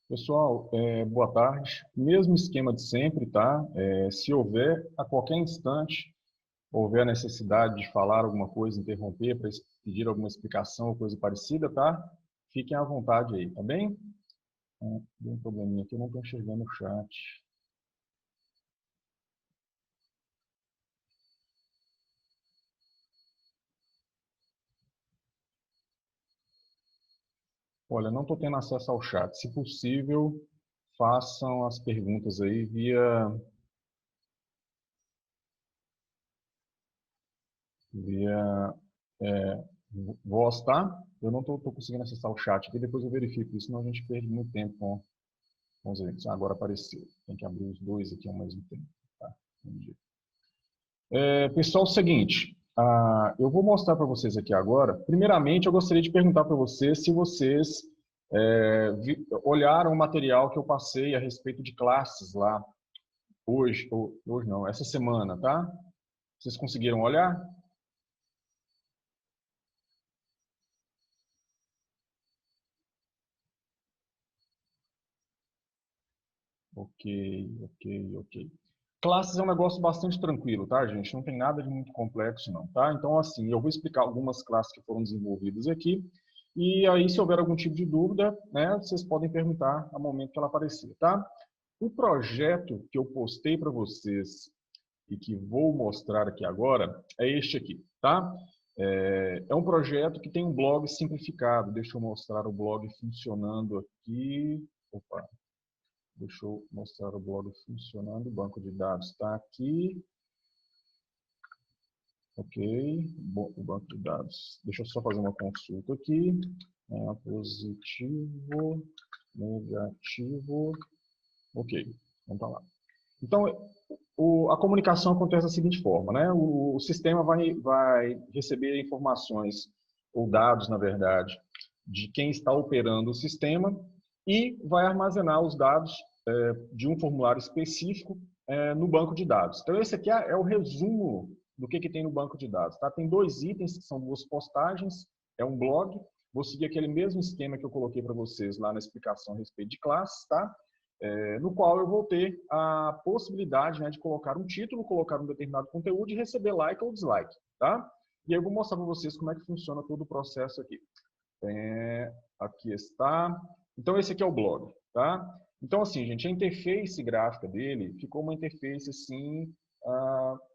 Pessoal, boa tarde. Mesmo esquema de sempre, tá? Se houver, a qualquer instante, houver a necessidade de falar alguma coisa, interromper, para pedir alguma explicação ou coisa parecida, tá? Fiquem à vontade aí, tá bem? Tem um probleminha aqui, eu não estou enxergando o chat. Olha, não estou tendo acesso ao chat. Se possível, façam as perguntas aí via voz, tá? Eu não estou conseguindo acessar o chat aqui, depois eu verifico isso, senão a gente perde muito tempo com os eventos. Agora apareceu. Tem que abrir os dois aqui ao mesmo tempo. Tá? Entendi. Pessoal, é o seguinte. Eu vou mostrar para vocês aqui agora. Primeiramente, eu gostaria de perguntar para vocês se vocês olharam o material que eu passei a respeito de classes lá hoje não, essa semana, tá? Vocês conseguiram olhar? Ok, ok. Classes é um negócio bastante tranquilo, tá, gente? Não tem nada de muito complexo, não, tá? Então, assim, eu vou explicar algumas classes que foram desenvolvidas aqui, e aí, se houver algum tipo de dúvida, né, vocês podem perguntar ao momento que ela aparecer, tá? O projeto que eu postei para vocês e que vou mostrar aqui agora é este aqui, tá? É um projeto que tem um blog simplificado. Deixa eu mostrar o blog funcionando aqui. Opa, deixa eu mostrar o blog funcionando. O banco de dados está aqui. Ok. Bom, o banco de dados. Deixa eu só fazer uma consulta aqui. Positivo, negativo. Ok. Vamos para lá. Então, a comunicação acontece da seguinte forma, né? O sistema vai receber informações, ou dados, na verdade, de quem está operando o sistema e vai armazenar os dados de um formulário específico no banco de dados. Então, esse aqui é o resumo do que tem no banco de dados. Tá? Tem dois itens, que são duas postagens, é um blog. Vou seguir aquele mesmo esquema que eu coloquei para vocês lá na explicação a respeito de classes, tá? No qual eu vou ter a possibilidade, né, de colocar um título, colocar um determinado conteúdo e receber like ou dislike, tá? E aí eu vou mostrar para vocês como é que funciona todo o processo aqui. Aqui está. Então, esse aqui é o blog, tá? Então, assim, gente, a interface gráfica dele ficou uma interface, assim,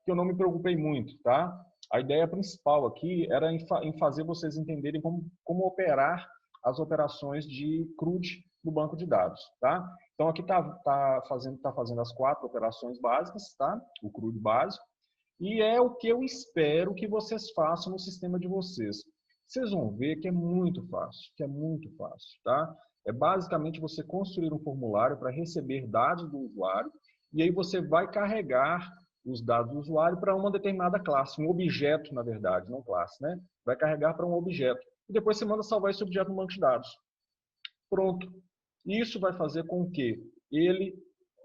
que eu não me preocupei muito, tá? A ideia principal aqui era em fazer vocês entenderem como operar as operações de CRUD no banco de dados, tá? Então, aqui tá fazendo as 4 operações básicas, tá? O CRUD básico. E é o que eu espero que vocês façam no sistema de vocês. Vocês vão ver que é muito fácil, tá? É basicamente você construir um formulário para receber dados do usuário e aí você vai carregar os dados do usuário para uma determinada classe, um objeto, na verdade, não classe, né? Vai carregar para um objeto. E depois você manda salvar esse objeto no banco de dados. Pronto. Isso vai fazer com que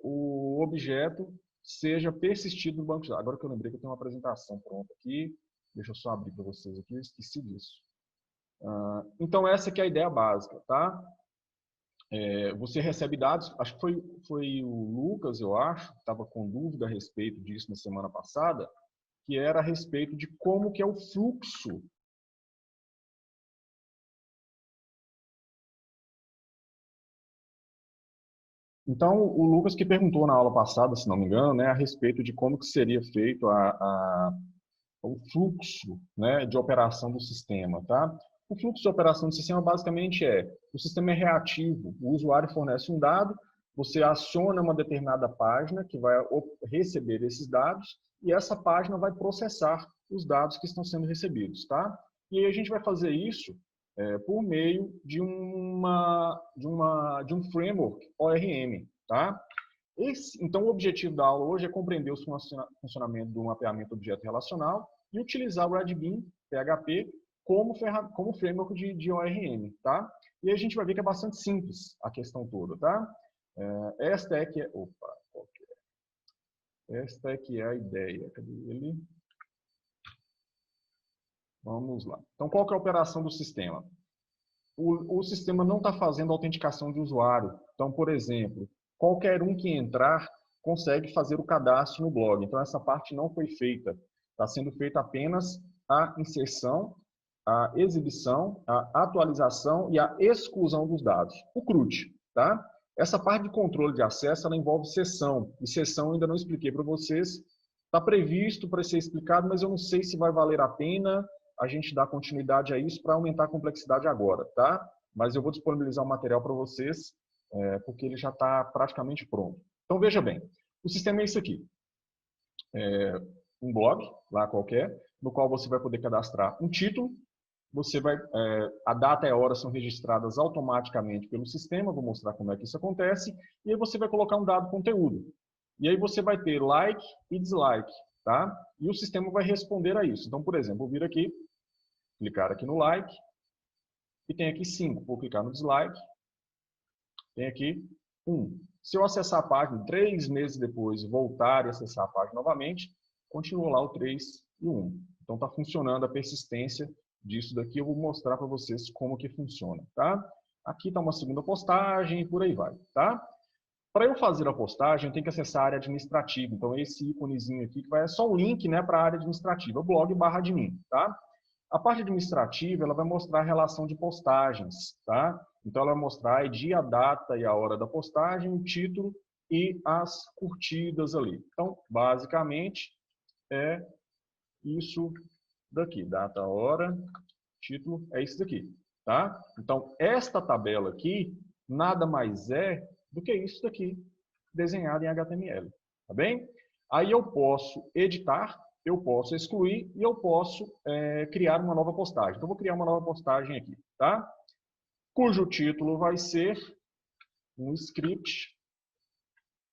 o objeto, seja persistido no banco de dados. Agora que eu lembrei que eu tenho uma apresentação pronta aqui, deixa eu só abrir para vocês aqui, eu esqueci disso. Então, essa aqui é a ideia básica, tá? Você recebe dados, acho que foi o Lucas, eu acho, que estava com dúvida a respeito disso na semana passada, que era a respeito de como que é o fluxo. Então, o Lucas que perguntou na aula passada, se não me engano, né, a respeito de como que seria feito o fluxo, né, de operação do sistema, tá? O fluxo de operação do sistema basicamente o sistema é reativo, o usuário fornece um dado, você aciona uma determinada página que vai receber esses dados e essa página vai processar os dados que estão sendo recebidos, tá? E aí a gente vai fazer isso por meio de um framework ORM, tá? Então, o objetivo da aula hoje é compreender o funcionamento do mapeamento objeto relacional e utilizar o RedBeam PHP como framework de ORM, tá? E a gente vai ver que é bastante simples a questão toda, tá? Esta é que é... Opa, esta é que é a ideia. Cadê ele? Vamos lá. Então, qual que é a operação do sistema? o sistema não está fazendo autenticação de usuário. Então, por exemplo, qualquer um que entrar consegue fazer o cadastro no blog. Então, essa parte não foi feita. Está sendo feita apenas a inserção, a exibição, a atualização e a exclusão dos dados. O CRUD, tá? Essa parte de controle de acesso, ela envolve sessão. E sessão ainda não expliquei para vocês. Está previsto para ser explicado, mas eu não sei se vai valer a pena a gente dar continuidade a isso para aumentar a complexidade agora, tá? Mas eu vou disponibilizar o material para vocês, porque ele já está praticamente pronto. Então, veja bem, o sistema é isso aqui. Um blog, lá qualquer, no qual você vai poder cadastrar um título, a data e a hora são registradas automaticamente pelo sistema, vou mostrar como é que isso acontece, e aí você vai colocar um dado conteúdo. E aí você vai ter like e dislike, tá? E o sistema vai responder a isso. Então, por exemplo, vou vir aqui, clicar aqui no like, e tem aqui 5. Vou clicar no dislike, tem aqui 1. Se eu acessar a página 3 meses depois e voltar e acessar a página novamente, continua lá o 3 e o 1. Então, está funcionando a persistência disso daqui. Eu vou mostrar para vocês como que funciona, tá? Aqui está uma segunda postagem e por aí vai, tá? Para eu fazer a postagem, eu tenho que acessar a área administrativa. Então, esse íconezinho aqui, que é só um link, né, para a área administrativa, blog/admin, tá? A parte administrativa, ela vai mostrar a relação de postagens, tá? Então, ela vai mostrar a ID, a data e a hora da postagem, o título e as curtidas ali. Então, basicamente, é isso daqui. Data, hora, título, é isso daqui, tá? Então, esta tabela aqui, nada mais é do que isso daqui, desenhado em HTML, tá bem? Aí eu posso editar, eu posso excluir e eu posso criar uma nova postagem. Então, vou criar uma nova postagem aqui, tá? Cujo título vai ser um script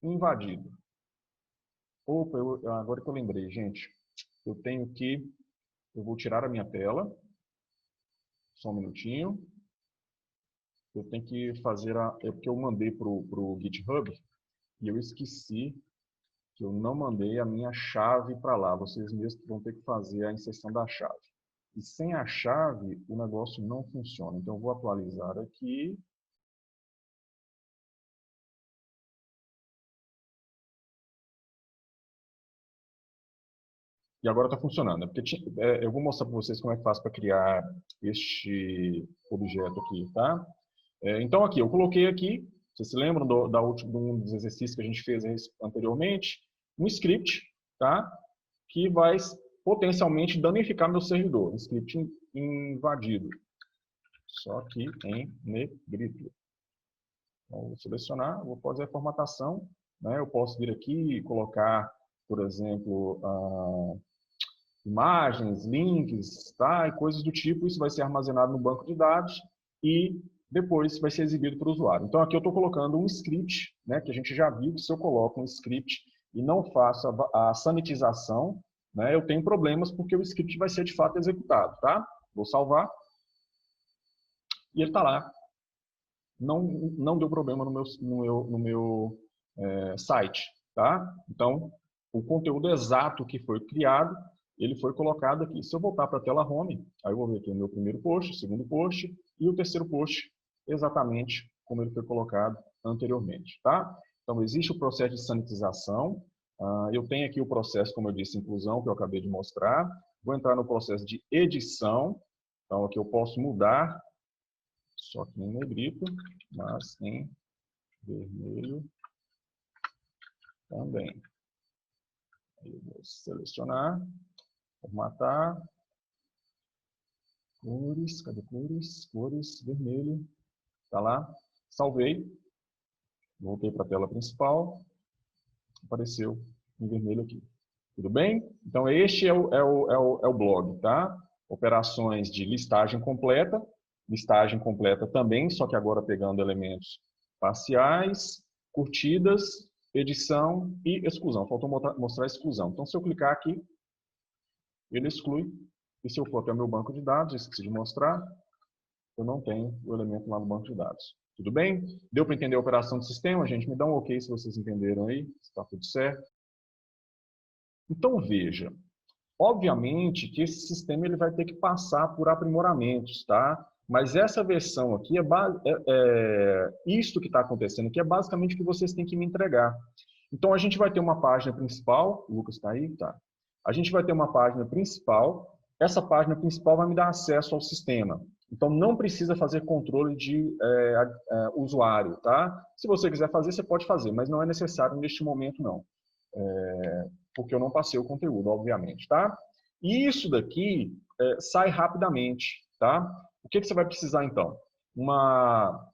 invadido. Opa, agora que eu lembrei, gente, eu vou tirar a minha tela, só um minutinho. Eu tenho que fazer porque eu mandei para o GitHub e eu esqueci que eu não mandei a minha chave para lá. Vocês mesmos vão ter que fazer a inserção da chave. E sem a chave, o negócio não funciona. Então, eu vou atualizar aqui. E agora está funcionando. Porque eu vou mostrar para vocês como é que faz para criar este objeto aqui, tá? Então, aqui, eu coloquei aqui, vocês se lembram de um dos exercícios que a gente fez anteriormente? Um script, tá? Que vai potencialmente danificar meu servidor. Um script invadido. Só que em negrito. Então, vou selecionar, vou fazer a formatação. Né? Eu posso vir aqui e colocar, por exemplo, imagens, links, tá? E coisas do tipo. Isso vai ser armazenado no banco de dados e depois vai ser exibido para o usuário. Então, aqui eu estou colocando um script, né? Que a gente já viu que se eu coloco um script e não faço a sanitização, né? Eu tenho problemas porque o script vai ser de fato executado, tá? Vou salvar. E ele está lá. Não deu problema no meu site, tá? Então, o conteúdo exato que foi criado, ele foi colocado aqui. Se eu voltar para a tela home, aí eu vou ver aqui o meu primeiro post, o segundo post e o terceiro post, exatamente como ele foi colocado anteriormente, tá? Então, existe o processo de sanitização. Eu tenho aqui o processo, como eu disse, inclusão, que eu acabei de mostrar. Vou entrar no processo de edição. Então, aqui eu posso mudar, só que em negrito, mas em vermelho também. Aí eu vou selecionar, formatar, cores, cadê cores? Cores, vermelho, tá lá, salvei, voltei para a tela principal, apareceu em vermelho aqui. Tudo bem? Então, este é o blog, tá? Operações de listagem completa também, só que agora pegando elementos parciais, curtidas, edição e exclusão. Faltou mostrar a exclusão. Então, se eu clicar aqui, ele exclui. E se eu for até o meu banco de dados, esqueci de mostrar, eu não tenho o elemento lá no banco de dados. Tudo bem? Deu para entender a operação do sistema? Gente, me dá um ok se vocês entenderam aí, se está tudo certo. Então, veja, obviamente que esse sistema ele vai ter que passar por aprimoramentos, tá? Mas essa versão aqui, isto que está acontecendo aqui é basicamente o que vocês têm que me entregar. Então, a gente vai ter uma página principal, o Lucas está aí? Tá. A gente vai ter uma página principal, essa página principal vai me dar acesso ao sistema. Então, não precisa fazer controle de usuário, tá? Se você quiser fazer, você pode fazer, mas não é necessário neste momento, não. Porque eu não passei o conteúdo, obviamente, tá? E isso daqui sai rapidamente, tá? O que você vai precisar, então? Uma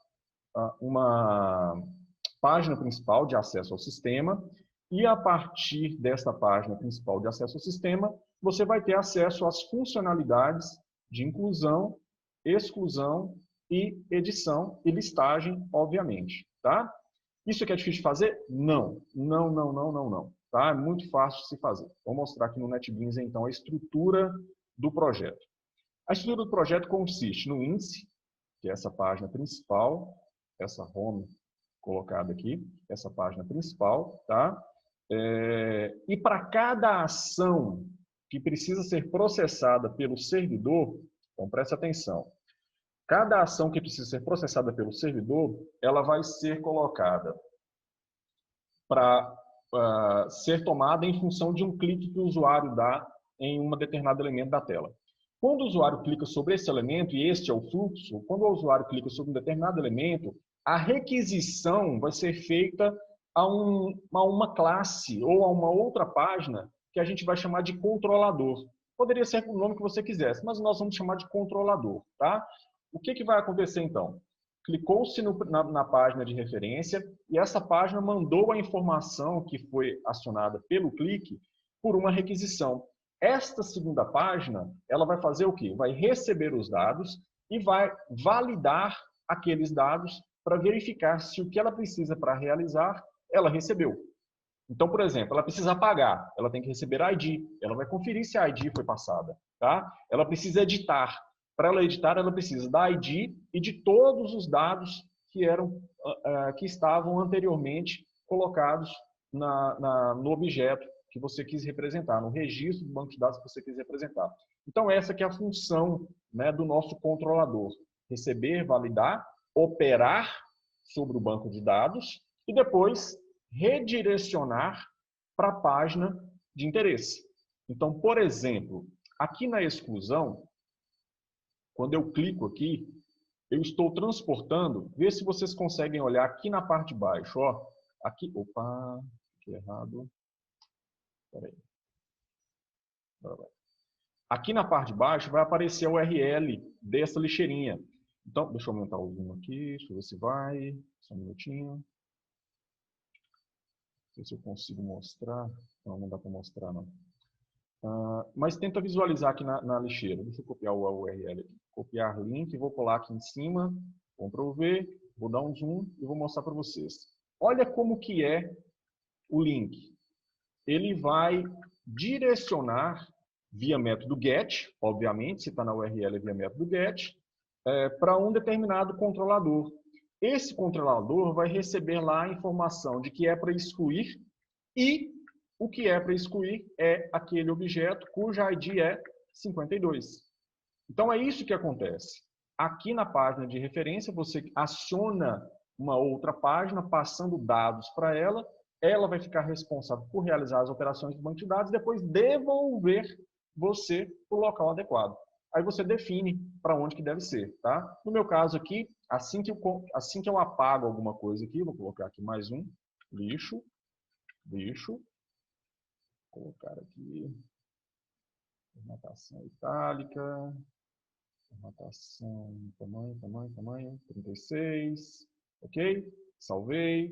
página principal de acesso ao sistema, e a partir dessa página principal de acesso ao sistema, você vai ter acesso às funcionalidades de inclusão, exclusão e edição e listagem, obviamente, tá? Isso aqui é difícil de fazer? Não. Não, não, não, não, não. Tá? É muito fácil de se fazer. Vou mostrar aqui no NetBeans, então, a estrutura do projeto. A estrutura do projeto consiste no índice, que é essa página principal, essa home colocada aqui, essa página principal, tá? E para cada ação que precisa ser processada pelo servidor, então preste atenção, cada ação que precisa ser processada pelo servidor, ela vai ser colocada para ser tomada em função de um clique que o usuário dá em um determinado elemento da tela. Quando o usuário clica sobre esse elemento, e este é o fluxo, quando o usuário clica sobre um determinado elemento, a requisição vai ser feita a uma classe ou a uma outra página que a gente vai chamar de controlador. Poderia ser o nome que você quisesse, mas nós vamos chamar de controlador, tá? O que vai acontecer então? Clicou-se na página de referência e essa página mandou a informação que foi acionada pelo clique por uma requisição. Esta segunda página, ela vai fazer o quê? Vai receber os dados e vai validar aqueles dados para verificar se o que ela precisa para realizar, ela recebeu. Então, por exemplo, ela precisa apagar, ela tem que receber a ID, ela vai conferir se a ID foi passada, tá? Ela precisa editar. Para ela editar, ela precisa da ID e de todos os dados que estavam anteriormente colocados no objeto que você quis representar, no registro do banco de dados que você quis representar. Então, essa que é a função, né, do nosso controlador. Receber, validar, operar sobre o banco de dados e depois redirecionar para a página de interesse. Então, por exemplo, aqui na exclusão, quando eu clico aqui, eu estou transportando, vê se vocês conseguem olhar aqui na parte de baixo, ó. Aqui, opa, aqui errado. Peraí. Aqui na parte de baixo vai aparecer a URL dessa lixeirinha. Então, deixa eu aumentar o zoom aqui, deixa eu ver se vai. Só um minutinho. Não sei se eu consigo mostrar. Não dá para mostrar, não. Mas tenta visualizar aqui na lixeira. Deixa eu copiar o URL aqui. Copiar link, vou colar aqui em cima, Ctrl V, vou dar um zoom e vou mostrar para vocês. Olha como que é o link. Ele vai direcionar via método GET, obviamente, se está na URL é via método GET, para um determinado controlador. Esse controlador vai receber lá a informação de que é para excluir e o que é para excluir é aquele objeto cuja ID é 52. Então, é isso que acontece. Aqui na página de referência, você aciona uma outra página, passando dados para ela, ela vai ficar responsável por realizar as operações do banco de dados e depois devolver você para o local adequado. Aí você define para onde que deve ser, tá? No meu caso aqui, assim que eu apago alguma coisa aqui, vou colocar aqui mais um, lixo, vou colocar aqui, formatação itálica, formatação, tamanho, 36, ok? Salvei.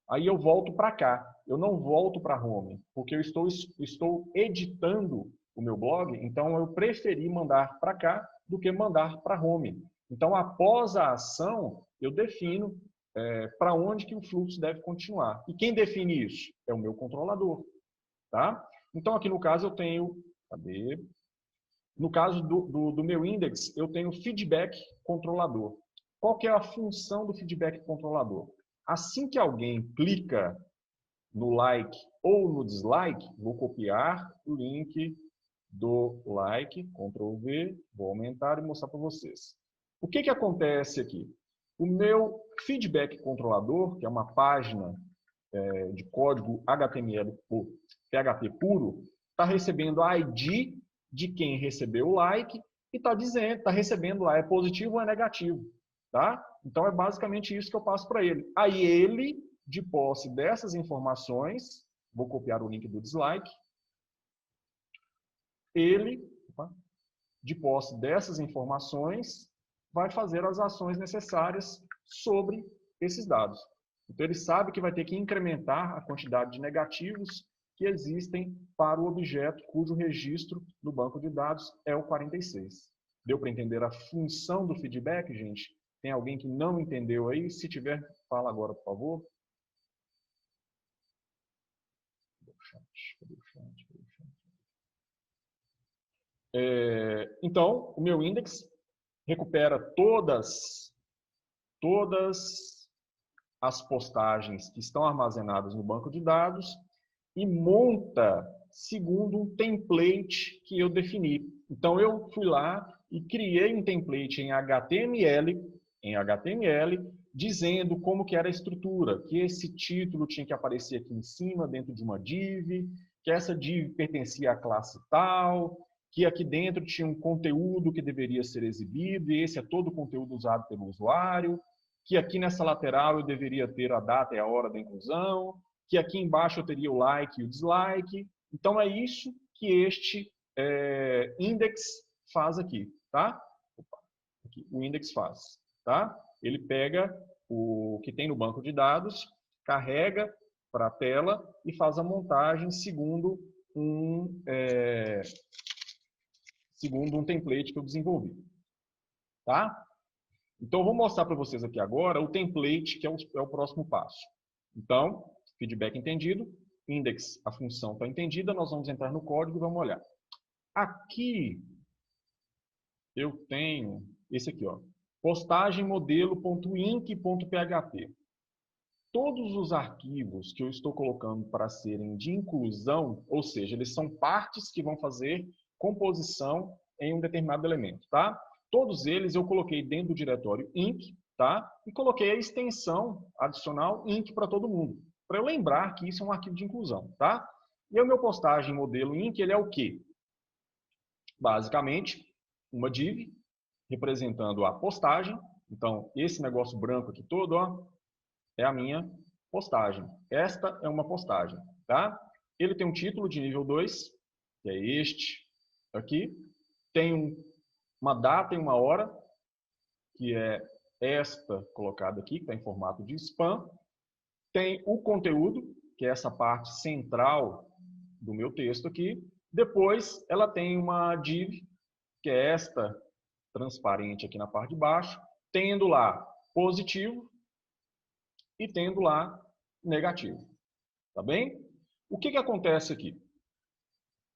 Aí eu volto para cá. Eu não volto para home, porque eu estou editando o meu blog, então eu preferi mandar para cá do que mandar para home. Então, após a ação, eu defino para onde que o fluxo deve continuar. E quem define isso? É o meu controlador. Tá? Então, aqui no caso, eu tenho... Cadê? No caso do meu index, eu tenho feedback controlador. Qual que é a função do feedback controlador? Assim que alguém clica no like ou no dislike, vou copiar o link do like, Ctrl V, vou aumentar e mostrar para vocês. O que acontece aqui? O meu feedback controlador, que é uma página de código HTML ou PHP puro, está recebendo a ID de quem recebeu o like e está recebendo lá, é positivo ou é negativo. Tá? Então, é basicamente isso que eu passo para ele. Aí ele, de posse dessas informações, vou copiar o link do dislike, ele, de posse dessas informações, vai fazer as ações necessárias sobre esses dados. Então, ele sabe que vai ter que incrementar a quantidade de negativos que existem para o objeto cujo registro no banco de dados é o 46. Deu para entender a função do feedback, gente? Tem alguém que não entendeu aí? Se tiver, fala agora, por favor. Então, o meu index recupera todas as postagens que estão armazenadas no banco de dados e monta segundo um template que eu defini. Então, eu fui lá e criei um template em HTML, dizendo como que era a estrutura, que esse título tinha que aparecer aqui em cima, dentro de uma div, que essa div pertencia à classe tal, que aqui dentro tinha um conteúdo que deveria ser exibido, e esse é todo o conteúdo usado pelo usuário, que aqui nessa lateral eu deveria ter a data e a hora da inclusão, que aqui embaixo eu teria o like e o dislike. Então, é isso que este index faz aqui, tá? Aqui, o index faz, tá? Ele pega o que tem no banco de dados, carrega para a tela e faz a montagem segundo um template que eu desenvolvi, tá? Então, eu vou mostrar para vocês aqui agora o template, que é o próximo passo. Então, feedback entendido, index, a função está entendida, nós vamos entrar no código e vamos olhar. Aqui, eu tenho esse aqui, ó, postagem modelo.inc.php. Todos os arquivos que eu estou colocando para serem de inclusão, ou seja, eles são partes que vão fazer composição em um determinado elemento, tá? Todos eles eu coloquei dentro do diretório inc, tá? E coloquei a extensão adicional inc para todo mundo, para eu lembrar que isso é um arquivo de inclusão, tá? E o meu postagem modelo inc, ele é o quê? Basicamente, uma div representando a postagem. Então, esse negócio branco aqui todo, ó, é a minha postagem. Esta é uma postagem, tá? Ele tem um título de nível 2, que é este aqui. Tem uma data e uma hora, que é esta colocada aqui, que está em formato de spam. Tem o conteúdo, que é essa parte central do meu texto aqui. Depois, ela tem uma div, que é esta transparente aqui na parte de baixo, tendo lá positivo e tendo lá negativo. Tá bem? O que acontece aqui?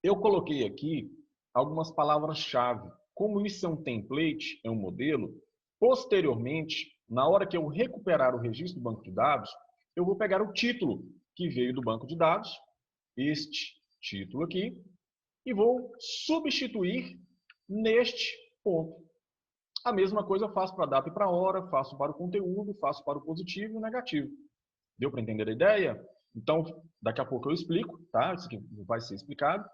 Eu coloquei aqui algumas palavras-chave. Como isso é um template, é um modelo, posteriormente, na hora que eu recuperar o registro do banco de dados, eu vou pegar o título que veio do banco de dados, este título aqui, e vou substituir neste ponto. A mesma coisa eu faço para a data e para a hora, faço para o conteúdo, faço para o positivo e o negativo. Deu para entender a ideia? Então, daqui a pouco eu explico, tá? Isso aqui vai ser explicado.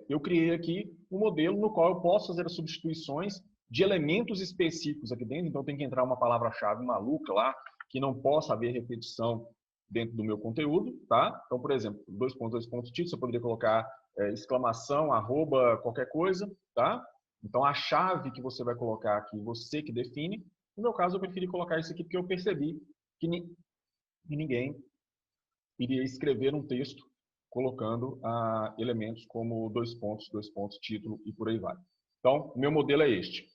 Eu criei aqui um modelo no qual eu posso fazer as substituições de elementos específicos aqui dentro, então tem que entrar uma palavra-chave maluca lá, que não possa haver repetição dentro do meu conteúdo, tá? Então, por exemplo, 2.2 título, você poderia colocar exclamação, arroba, qualquer coisa, tá? Então, a chave que você vai colocar aqui, você que define. No meu caso, eu preferi colocar isso aqui porque eu percebi que ninguém iria escrever um texto colocando elementos como 2 pontos, título e por aí vai. Então, o meu modelo é este.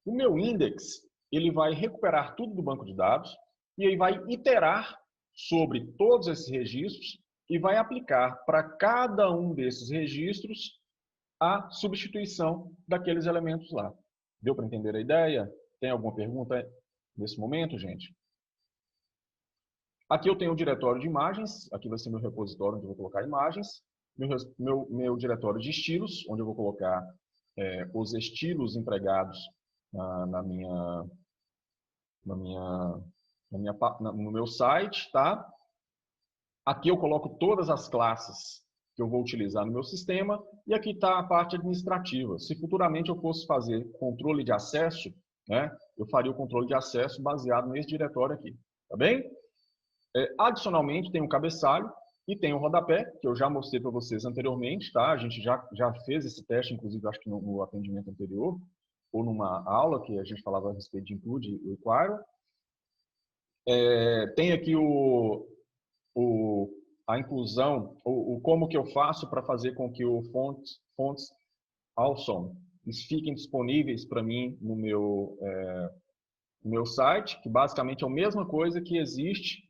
O meu index, ele vai recuperar tudo do banco de dados e aí vai iterar sobre todos esses registros e vai aplicar para cada um desses registros a substituição daqueles elementos lá. Deu para entender a ideia? Tem alguma pergunta nesse momento, gente? Aqui eu tenho o diretório de imagens, aqui vai ser meu repositório onde eu vou colocar imagens, meu diretório de estilos, onde eu vou colocar os estilos empregados no meu site, tá? Aqui eu coloco todas as classes que eu vou utilizar no meu sistema e aqui está a parte administrativa. Se futuramente eu fosse fazer controle de acesso, né, eu faria o controle de acesso baseado nesse diretório aqui, tá bem? Adicionalmente, tem um cabeçalho e tem um rodapé, que eu já mostrei para vocês anteriormente, tá? A gente já fez esse teste, inclusive, acho que no atendimento anterior, ou numa aula que a gente falava a respeito de include o require. Tem aqui a inclusão, como que eu faço para fazer com que o fonts awesome fiquem disponíveis para mim no meu site, que basicamente é a mesma coisa que existe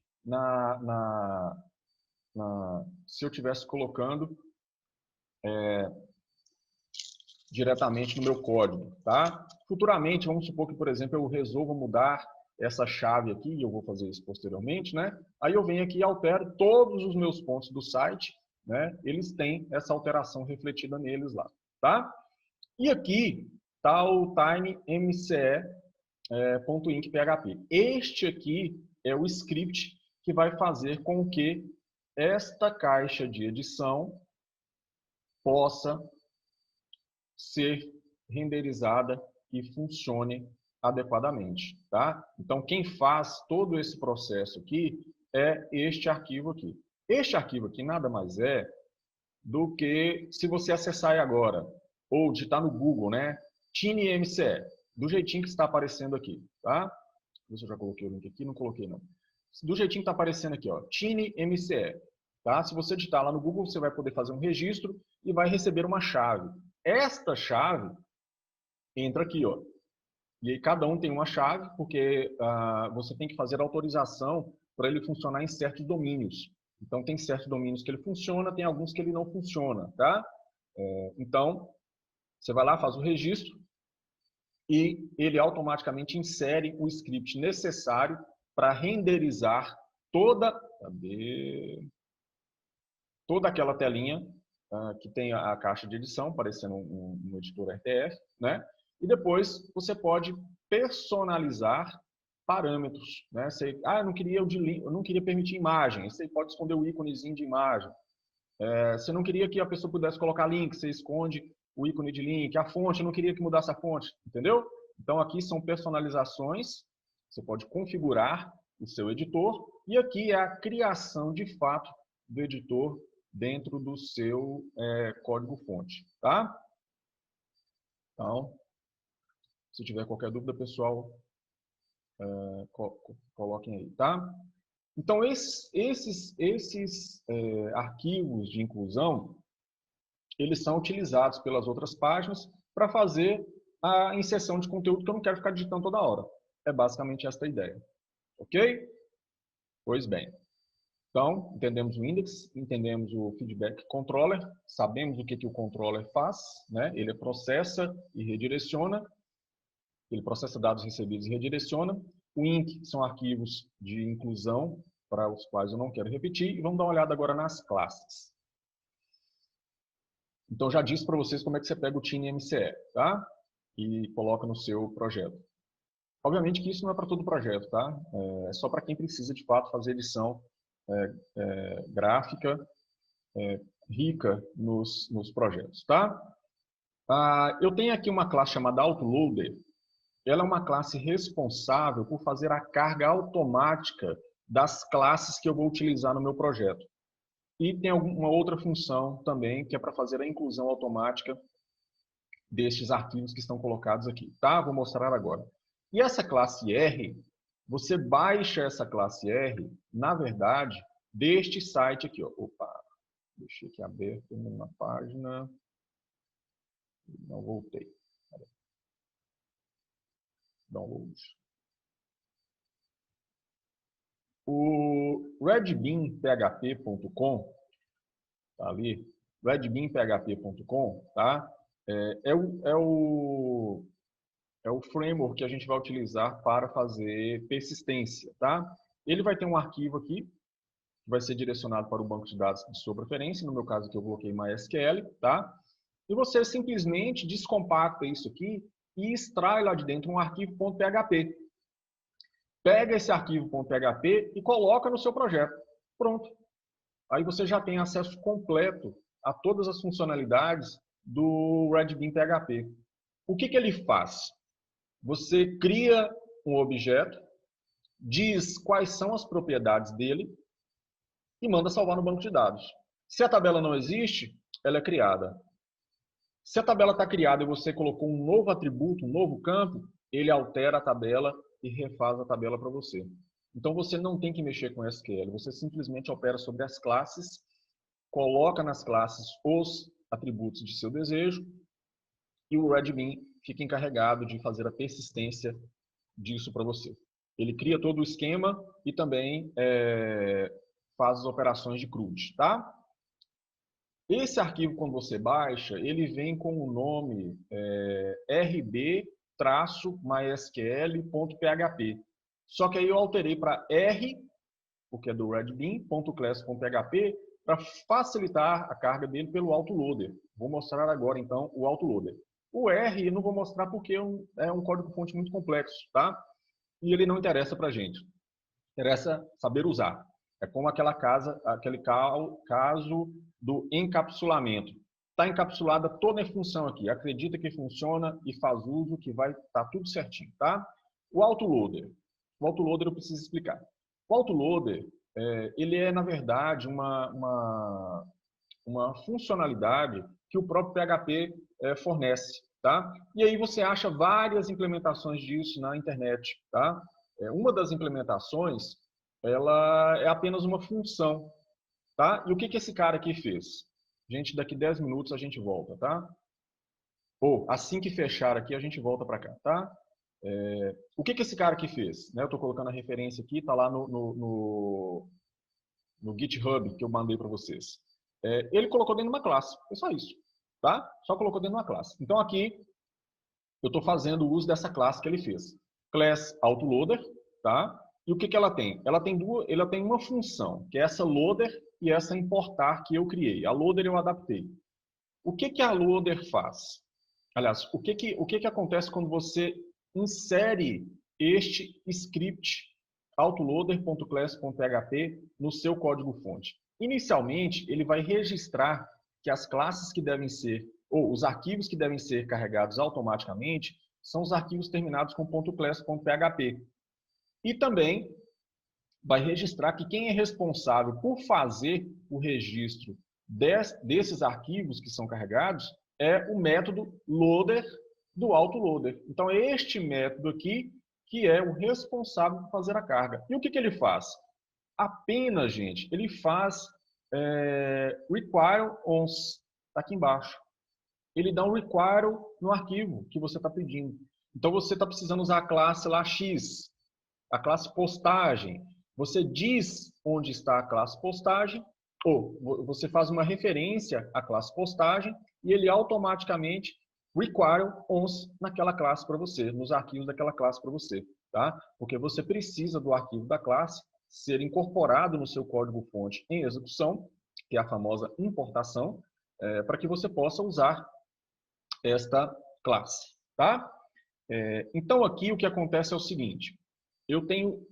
se eu estivesse colocando diretamente no meu código, tá? Futuramente, vamos supor que, por exemplo, eu resolva mudar essa chave aqui, e eu vou fazer isso posteriormente, né? Aí eu venho aqui e altero todos os meus pontos do site, né? Eles têm essa alteração refletida neles lá, tá? E aqui está o timemce.inc.php. Este aqui é o script que vai fazer com que esta caixa de edição possa ser renderizada e funcione adequadamente, tá? Então, quem faz todo esse processo aqui é este arquivo aqui. Este arquivo aqui nada mais é do que, se você acessar aí agora, ou digitar no Google, né? TinyMCE, do jeitinho que está aparecendo aqui, tá? Deixa eu ver se eu já coloquei o link aqui, não coloquei não. Do jeitinho que está aparecendo aqui, ó, TinyMCE, tá? Se você digitar lá no Google, você vai poder fazer um registro e vai receber uma chave. Esta chave entra aqui, ó. E aí cada um tem uma chave, porque você tem que fazer autorização para ele funcionar em certos domínios. Então, tem certos domínios que ele funciona, tem alguns que ele não funciona, tá? Então, você vai lá, faz o registro e ele automaticamente insere o script necessário para renderizar toda aquela telinha que tem a caixa de edição, parecendo um editor RTF, né? E depois você pode personalizar parâmetros, né? Você, eu não queria permitir imagem, você pode esconder o íconezinho de imagem. Você não queria que a pessoa pudesse colocar link, você esconde o ícone de link. A fonte, eu não queria que mudasse a fonte, entendeu? Então aqui são personalizações, você pode configurar o seu editor, e aqui é a criação de fato do editor dentro do seu código-fonte, tá? Então, se tiver qualquer dúvida, pessoal, coloquem aí, tá? Então, esses arquivos de inclusão, eles são utilizados pelas outras páginas para fazer a inserção de conteúdo que eu não quero ficar digitando toda hora. É basicamente esta a ideia. Ok? Pois bem. Então, entendemos o index, entendemos o feedback controller, sabemos o que o controller faz, né? Ele processa e redireciona, ele processa dados recebidos e redireciona. O inc são arquivos de inclusão, para os quais eu não quero repetir, e vamos dar uma olhada agora nas classes. Então, já disse para vocês como é que você pega o TinyMCE, tá? E coloca no seu projeto. Obviamente que isso não é para todo projeto, tá? É só para quem precisa, de fato, fazer edição gráfica rica nos projetos, tá? Eu tenho aqui uma classe chamada AutoLoader. Ela é uma classe responsável por fazer a carga automática das classes que eu vou utilizar no meu projeto. E tem uma outra função também, que é para fazer a inclusão automática destes arquivos que estão colocados aqui, tá? Vou mostrar agora. E essa classe R, você baixa essa classe R, na verdade, deste site aqui, ó. Opa, deixei aqui aberto numa página. Não voltei. Download. O redbeanphp.com, tá ali, redbeanphp.com, tá? É o framework que a gente vai utilizar para fazer persistência, tá? Ele vai ter um arquivo aqui, que vai ser direcionado para o banco de dados de sua preferência, no meu caso aqui eu coloquei MySQL, tá? E você simplesmente descompacta isso aqui e extrai lá de dentro um arquivo .php. Pega esse arquivo .php e coloca no seu projeto. Pronto. Aí você já tem acesso completo a todas as funcionalidades do Red Bean PHP. O que ele faz? Você cria um objeto, diz quais são as propriedades dele e manda salvar no banco de dados. Se a tabela não existe, ela é criada. Se a tabela está criada e você colocou um novo atributo, um novo campo, ele altera a tabela e refaz a tabela para você. Então você não tem que mexer com SQL, você simplesmente opera sobre as classes, coloca nas classes os atributos de seu desejo e o Red Bean fica encarregado de fazer a persistência disso para você. Ele cria todo o esquema e também faz as operações de CRUD, tá? Esse arquivo, quando você baixa, ele vem com o nome rb-mysql.php. Só que aí eu alterei para R, porque é do Red Bean, .class.php, para facilitar a carga dele pelo autoloader. Vou mostrar agora, então, o autoloader. O R eu não vou mostrar porque é um código-fonte muito complexo, tá? E ele não interessa para a gente. Interessa saber usar. É como aquele caso do encapsulamento. Está encapsulada toda a função aqui. Acredita que funciona e faz uso, que vai estar tudo certinho, tá? O autoloader. O autoloader eu preciso explicar. O autoloader, ele é, na verdade, uma funcionalidade que o próprio PHP fornece, tá? E aí você acha várias implementações disso na internet, tá? Uma das implementações, ela é apenas uma função, tá? E o que esse cara aqui fez? Gente, daqui 10 minutos a gente volta, tá? Ou, assim que fechar aqui, a gente volta para cá, tá? O que esse cara aqui fez? Né? Eu estou colocando a referência aqui, está lá no GitHub que eu mandei para vocês. Ele colocou dentro de uma classe, é só isso, tá? Só colocou dentro de uma classe. Então aqui, eu estou fazendo uso dessa classe que ele fez. Class autoloader, tá? E o que ela tem? Ela tem uma função, que é essa loader e essa importar que eu criei. A loader eu adaptei. O que a loader faz? Aliás, o que acontece quando você insere este script autoloader.class.php no seu código-fonte? Inicialmente, ele vai registrar que as classes que devem ser, ou os arquivos que devem ser carregados automaticamente, são os arquivos terminados com .class.php. E também vai registrar que quem é responsável por fazer o registro desses arquivos que são carregados é o método loader do autoloader. Então, é este método aqui que é o responsável por fazer a carga. E o que ele faz? Apenas, gente, ele faz require once, está aqui embaixo. Ele dá um require no arquivo que você está pedindo. Então, você está precisando usar a classe lá X, a classe postagem. Você diz onde está a classe postagem, ou você faz uma referência à classe postagem e ele automaticamente require once naquela classe para você, nos arquivos daquela classe para você, tá? Porque você precisa do arquivo da classe ser incorporado no seu código-fonte em execução, que é a famosa importação, para que você possa usar esta classe, tá? Então aqui o que acontece é o seguinte, eu tenho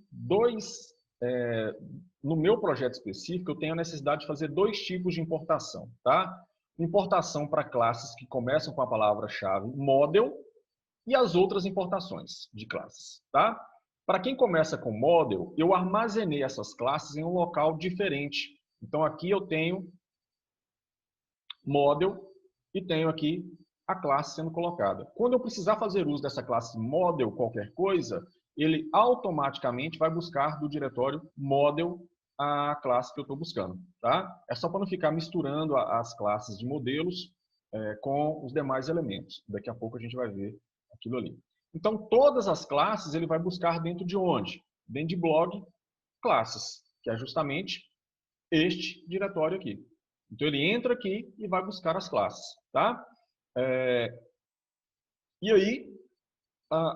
no meu projeto específico, eu tenho a necessidade de fazer dois tipos de importação, tá? Importação para classes que começam com a palavra-chave model e as outras importações de classes, tá? Para quem começa com model, eu armazenei essas classes em um local diferente. Então aqui eu tenho model e tenho aqui a classe sendo colocada. Quando eu precisar fazer uso dessa classe model qualquer coisa, ele automaticamente vai buscar do diretório model a classe que eu estou buscando, tá? É só para não ficar misturando as classes de modelos com os demais elementos. Daqui a pouco a gente vai ver aquilo ali. Então, todas as classes ele vai buscar dentro de onde? Dentro de blog classes, que é justamente este diretório aqui. Então, ele entra aqui e vai buscar as classes, tá? E aí,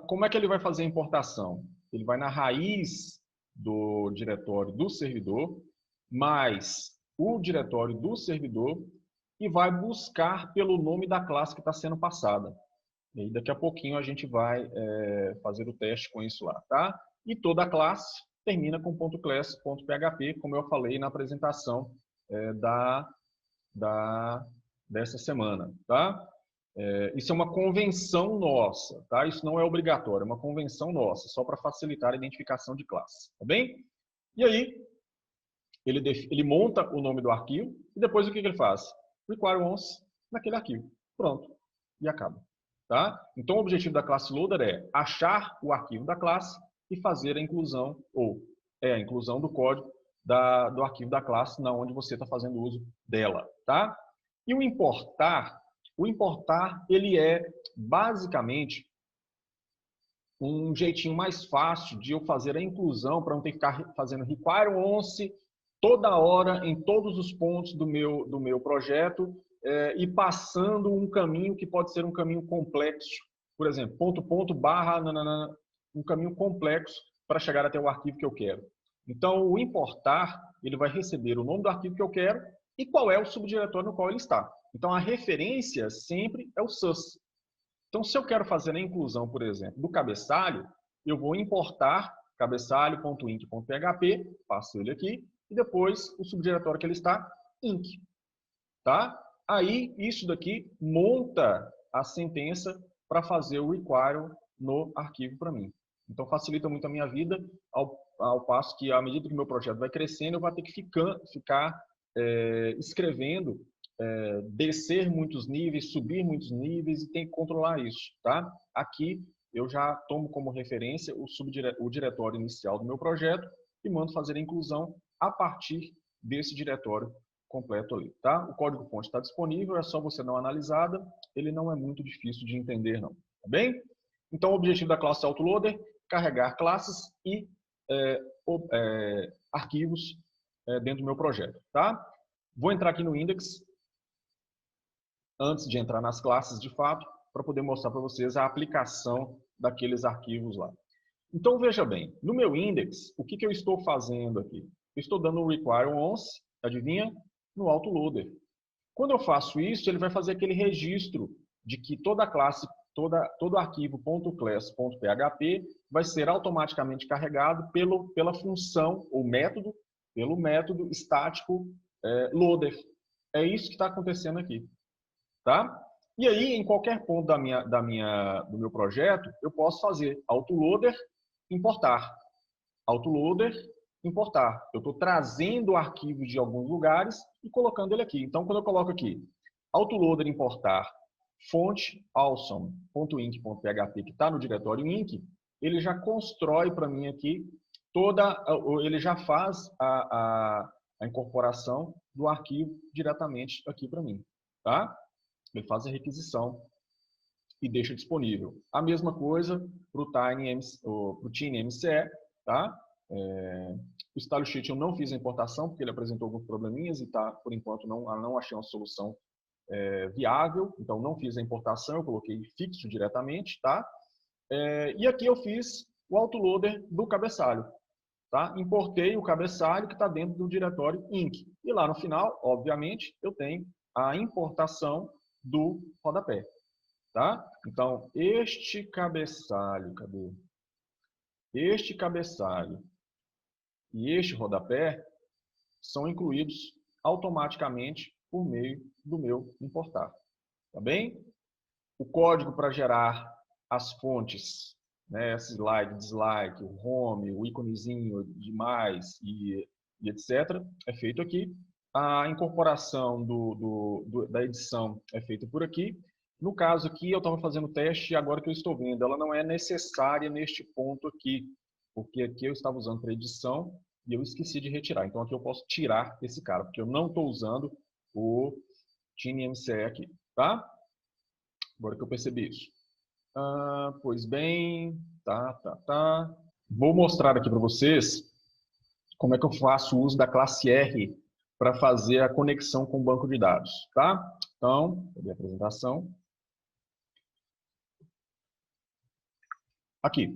como é que ele vai fazer a importação? Ele vai na raiz do diretório do servidor, mais o diretório do servidor, e vai buscar pelo nome da classe que está sendo passada. E aí, daqui a pouquinho a gente vai fazer o teste com isso lá, tá? E toda a classe termina com .class.php, como eu falei na apresentação dessa semana, tá? Isso é uma convenção nossa, tá? Isso não é obrigatório, é uma convenção nossa, só para facilitar a identificação de classe, tá bem? E aí, ele monta o nome do arquivo e depois o que ele faz? Require once naquele arquivo. Pronto. E acaba. Tá? Então, o objetivo da classe loader é achar o arquivo da classe e fazer a inclusão, a inclusão do código do arquivo da classe na onde você está fazendo uso dela. Tá? E o importar, ele é basicamente um jeitinho mais fácil de eu fazer a inclusão para não ter que ficar fazendo require once toda hora em todos os pontos do meu projeto e passando um caminho que pode ser um caminho complexo. Por exemplo, ponto, barra, nanana, um caminho complexo para chegar até o arquivo que eu quero. Então, o importar, ele vai receber o nome do arquivo que eu quero e qual é o subdiretório no qual ele está. Então, a referência sempre é o sus. Então, se eu quero fazer a inclusão, por exemplo, do cabeçalho, eu vou importar cabeçalho.inc.php, passo ele aqui, e depois o subdiretório que ele está, inc. Tá? Aí, isso daqui monta a sentença para fazer o require no arquivo para mim. Então, facilita muito a minha vida, ao passo que, à medida que o meu projeto vai crescendo, eu vou ter que ficar escrevendo, descer muitos níveis, subir muitos níveis e tem que controlar isso. Tá? Aqui, eu já tomo como referência o diretório inicial do meu projeto e mando fazer a inclusão a partir desse diretório completo ali, tá? O código-fonte está disponível, é só você dar uma analisada, ele não é muito difícil de entender, não, tá bem? Então, o objetivo da classe autoloader, carregar classes e arquivos dentro do meu projeto, tá? Vou entrar aqui no index, antes de entrar nas classes de fato, para poder mostrar para vocês a aplicação daqueles arquivos lá. Então, veja bem, no meu index, o que eu estou fazendo aqui? Eu estou dando um require once, adivinha? No autoloader. Quando eu faço isso, ele vai fazer aquele registro de que toda classe, todo arquivo .class.php vai ser automaticamente carregado pela função ou método, pelo método estático loader. É isso que está acontecendo aqui. Tá? E aí, em qualquer ponto do meu projeto, eu posso fazer autoloader, importar. Autoloader, importar. Eu estou trazendo arquivos de alguns lugares e colocando ele aqui. Então, quando eu coloco aqui, autoloader importar fonte awesome.inc.php, que está no diretório inc, ele já constrói para mim aqui ele já faz a incorporação do arquivo diretamente aqui para mim. Tá? Ele faz a requisição e deixa disponível. A mesma coisa para o TinyMCE, tá? O StyleSheet eu não fiz a importação, porque ele apresentou alguns probleminhas e tá, por enquanto não achei uma solução viável, então não fiz a importação, eu coloquei fixo diretamente, tá? E aqui eu fiz o autoloader do cabeçalho, tá? Importei o cabeçalho que está dentro do diretório inc. E lá no final, obviamente, eu tenho a importação do rodapé, tá? Então, este cabeçalho, cadê? Este cabeçalho e este rodapé são incluídos automaticamente por meio do meu importar, tá bem? O código para gerar as fontes, né, slide, dislike, o home, o íconezinho de mais e etc., é feito aqui. A incorporação da edição é feita por aqui. No caso aqui, eu estava fazendo o teste e agora que eu estou vendo, ela não é necessária neste ponto aqui, porque aqui eu estava usando para edição e eu esqueci de retirar. Então aqui eu posso tirar esse cara, porque eu não estou usando o TinyMCE aqui, tá? Agora que eu percebi isso. Pois bem, tá. Vou mostrar aqui para vocês como é que eu faço o uso da classe R para fazer a conexão com o banco de dados, tá? Então, cadê a apresentação? Aqui.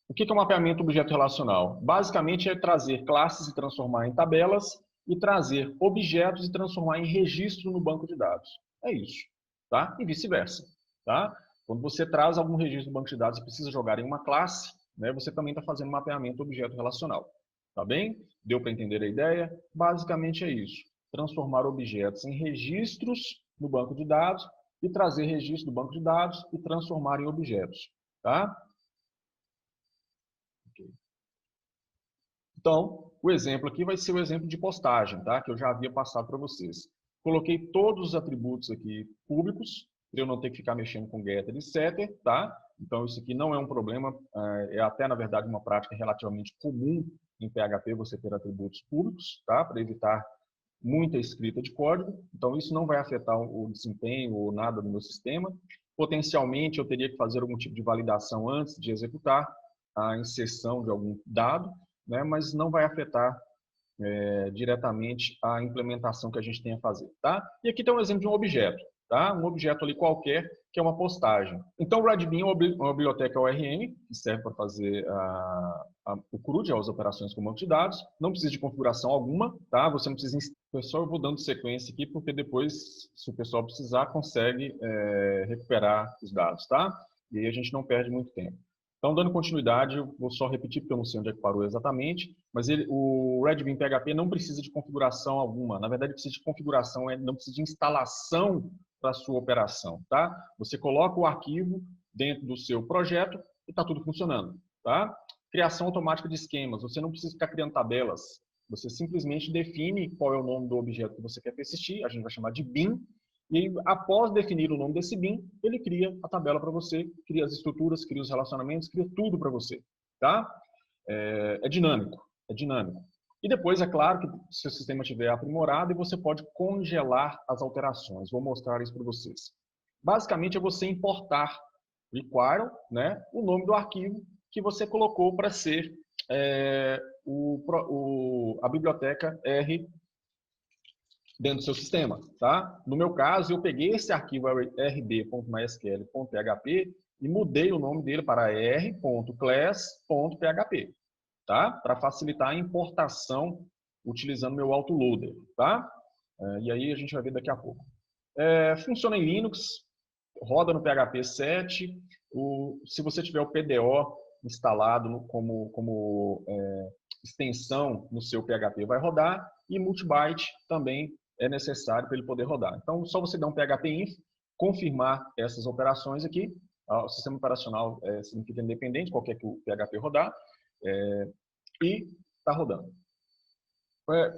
O que é um mapeamento objeto relacional? Basicamente é trazer classes e transformar em tabelas e trazer objetos e transformar em registro no banco de dados. É isso. tá? E vice-versa, tá? Quando você traz algum registro do banco de dados e precisa jogar em uma classe, né, você também está fazendo mapeamento objeto relacional. Tá bem? Deu para entender a ideia? Basicamente é isso. Transformar objetos em registros no banco de dados e trazer registro do banco de dados e transformar em objetos. Tá? Okay. Então, o exemplo aqui vai ser o exemplo de postagem, tá? Que eu já havia passado para vocês. Coloquei todos os atributos aqui públicos, para eu não ter que ficar mexendo com getter e setter, tá? Então, isso aqui não é um problema, é até, na verdade, uma prática relativamente comum em PHP você ter atributos públicos, tá? Para evitar muita escrita de código. Então, isso não vai afetar o desempenho ou nada do meu sistema. Potencialmente, eu teria que fazer algum tipo de validação antes de executar a inserção de algum dado, né? Mas não vai afetar diretamente a implementação que a gente tem a fazer, tá? E aqui tem um exemplo de um objeto, tá? Um objeto ali qualquer, que é uma postagem. Então, o RedBean é uma biblioteca ORM, que serve para fazer o CRUD, as operações com banco de dados. Não precisa de configuração alguma, tá? Você não precisa... Pessoal, eu vou dando sequência aqui, porque depois, se o pessoal precisar, consegue recuperar os dados, tá? E aí a gente não perde muito tempo. Então, dando continuidade, eu vou só repetir, porque eu não sei onde é que parou exatamente, mas o RedBean PHP não precisa de configuração alguma. Na verdade, precisa de configuração, não precisa de instalação para a sua operação, tá? Você coloca o arquivo dentro do seu projeto e está tudo funcionando, tá? Criação automática de esquemas. Você não precisa ficar criando tabelas. Você simplesmente define qual é o nome do objeto que você quer persistir, a gente vai chamar de bin, e após definir o nome desse bin, ele cria a tabela para você, cria as estruturas, cria os relacionamentos, cria tudo para você, tá? É dinâmico, é dinâmico. E depois, é claro, que se o sistema estiver aprimorado, você pode congelar as alterações. Vou mostrar isso para vocês. Basicamente, é você importar require, né, o nome do arquivo que você colocou para ser a biblioteca R dentro do seu sistema, tá? No meu caso, eu peguei esse arquivo rb.mysql.php e mudei o nome dele para r.class.php, tá? Para facilitar a importação utilizando meu autoloader, tá? E aí a gente vai ver daqui a pouco. Funciona em Linux, roda no PHP 7. Se você tiver o PDO instalado como extensão no seu PHP, vai rodar. E multibyte também é necessário para ele poder rodar. Então, só você dar um php inf, confirmar essas operações aqui. O sistema operacional significa independente, qualquer que o PHP rodar, e está rodando.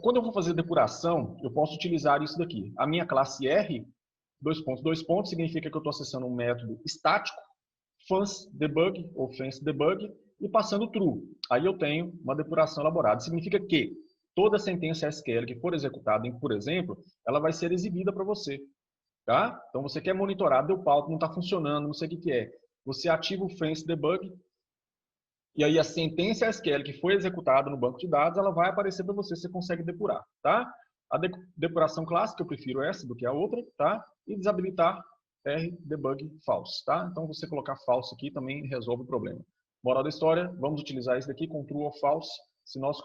Quando eu vou fazer depuração, eu posso utilizar isso daqui. A minha classe R, dois pontos, significa que eu estou acessando um método estático, fanceDebug ou fanceDebug, e passando true. Aí eu tenho uma depuração elaborada. Significa que toda sentença SQL que for executada em, por exemplo, ela vai ser exibida para você. Tá? Então, você quer monitorar, deu pau, não está funcionando, não sei o que é. Você ativa o fanceDebug, e aí a sentença SQL que foi executada no banco de dados, ela vai aparecer para você, você consegue depurar. Tá? A depuração clássica, eu prefiro essa do que a outra, tá? E desabilitar rdebug false, tá? Então, você colocar false aqui também resolve o problema. Moral da história, vamos utilizar isso daqui com true ou false. Se nós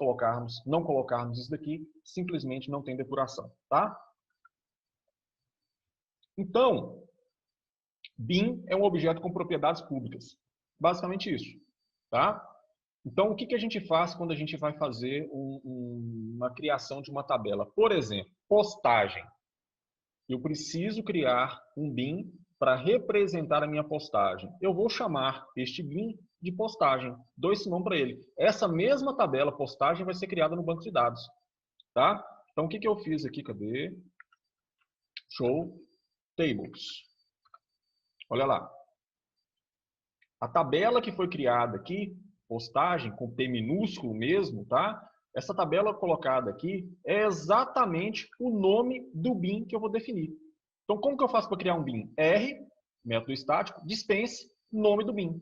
não colocarmos isso daqui, simplesmente não tem depuração, tá? Então, bin é um objeto com propriedades públicas. Basicamente isso, tá? Então, o que a gente faz quando a gente vai fazer uma criação de uma tabela? Por exemplo, postagem. Eu preciso criar um bin para representar a minha postagem. Eu vou chamar este bin de postagem. Dou esse nome para ele. Essa mesma tabela postagem vai ser criada no banco de dados. Tá? Então, o que eu fiz aqui? Cadê? Show tables. Olha lá. A tabela que foi criada aqui, postagem, com P minúsculo mesmo, tá? Essa tabela colocada aqui é exatamente o nome do bin que eu vou definir. Então, como que eu faço para criar um bin? R, método estático, dispense, nome do bin.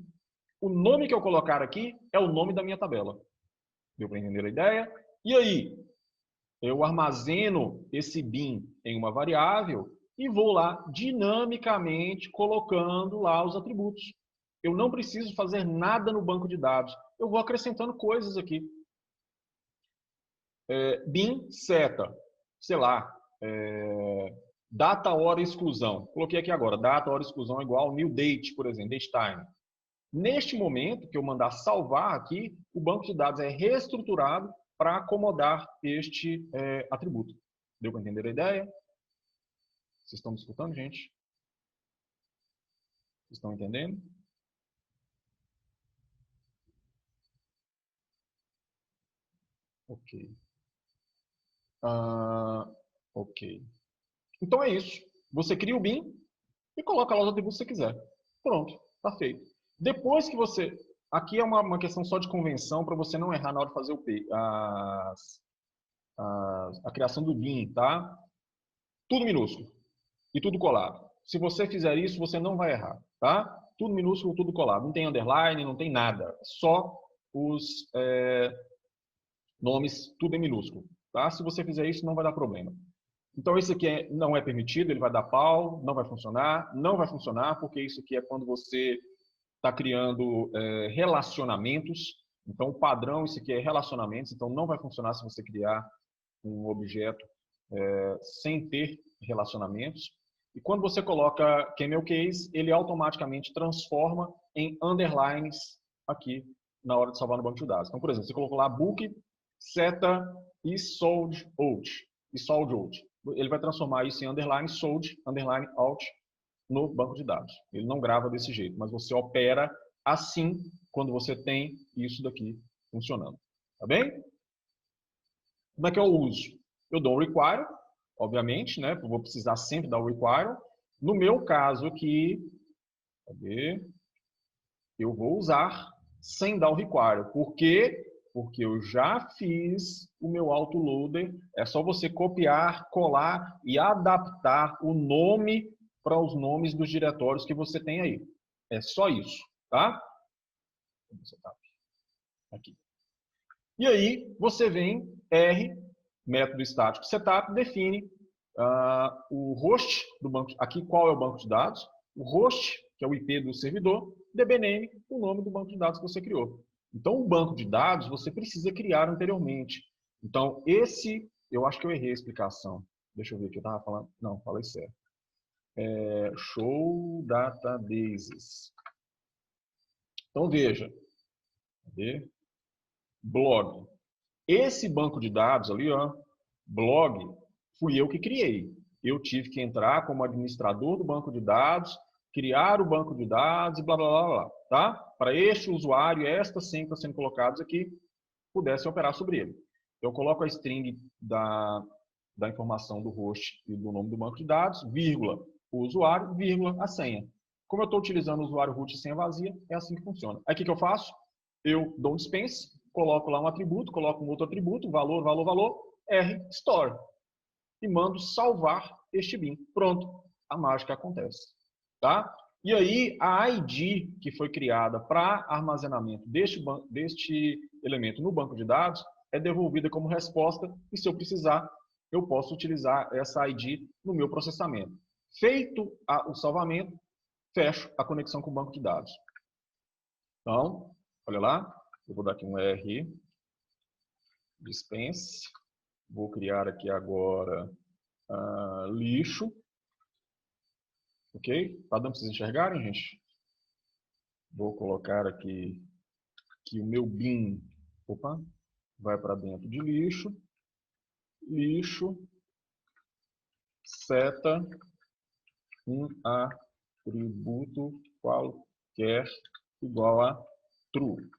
O nome que eu colocar aqui é o nome da minha tabela. Deu para entender a ideia? E aí, eu armazeno esse bin em uma variável e vou lá dinamicamente colocando lá os atributos. Eu não preciso fazer nada no banco de dados. Eu vou acrescentando coisas aqui. Bin seta, sei lá, Data, hora e exclusão. Coloquei aqui agora, data, hora e exclusão igual new date, por exemplo, date time. Neste momento que eu mandar salvar aqui, o banco de dados é reestruturado para acomodar este atributo. Deu para entender a ideia? Vocês estão me escutando, gente? Vocês estão entendendo? Ok. Ok. Então é isso. Você cria o BIM e coloca lá os atributos que você quiser. Pronto, está feito. Depois que você... Aqui é uma questão só de convenção para você não errar na hora de fazer a criação do BIM, tá? Tudo minúsculo e tudo colado. Se você fizer isso, você não vai errar, tá? Tudo minúsculo, tudo colado. Não tem underline, não tem nada. Só os nomes, tudo em minúsculo, tá? Se você fizer isso, não vai dar problema. Então, esse aqui não é permitido, ele vai dar pau, não vai funcionar. Não vai funcionar, porque isso aqui é quando você está criando relacionamentos. Então, o padrão, isso aqui é relacionamentos. Então, não vai funcionar se você criar um objeto sem ter relacionamentos. E quando você coloca camel case, ele automaticamente transforma em underlines aqui na hora de salvar no banco de dados. Então, por exemplo, você colocou lá book, seta e sold out. E sold out. Ele vai transformar isso em underline sold, underline out no banco de dados. Ele não grava desse jeito, mas você opera assim quando você tem isso daqui funcionando. Tá bem? Como é que eu uso? Eu dou um require, obviamente, né? Eu vou precisar sempre dar o require. No meu caso aqui, cadê? Eu vou usar sem dar o require. Por quê? Porque eu já fiz o meu autoloader. É só você copiar, colar e adaptar o nome para os nomes dos diretórios que você tem aí. É só isso, tá? Aqui. E aí, você vem, R, método estático setup, define o host do banco. Aqui, qual é o banco de dados? O host, que é o IP do servidor, dbname, o nome do banco de dados que você criou. Então, o banco de dados você precisa criar anteriormente. Então, eu acho que eu errei a explicação. Deixa eu ver o que eu estava falando. Não, falei certo. Show databases. Então, veja. Cadê? Blog. Esse banco de dados ali, ó, blog, fui eu que criei. Eu tive que entrar como administrador do banco de dados, criar o banco de dados e blá, blá, blá, blá, tá? Para este usuário, estas senhas sendo colocadas aqui, pudessem operar sobre ele. Eu coloco a string da informação do host e do nome do banco de dados, vírgula, o usuário, vírgula, a senha. Como eu estou utilizando o usuário root e senha vazia, é assim que funciona. Aí o que eu faço? Eu dou um dispense, coloco lá um atributo, coloco um outro atributo, valor, valor, valor, R, store. E mando salvar este bin. Pronto, a mágica acontece. Tá? E aí, a ID que foi criada para armazenamento deste elemento no banco de dados é devolvida como resposta e, se eu precisar, eu posso utilizar essa ID no meu processamento. Feito o salvamento, fecho a conexão com o banco de dados. Então, olha lá, eu vou dar aqui um R, dispense, vou criar aqui agora lixo, ok? Tá dando para vocês enxergarem, gente? Vou colocar aqui que o meu bin, opa, vai para dentro de lixo, lixo, seta, um atributo qualquer igual a true.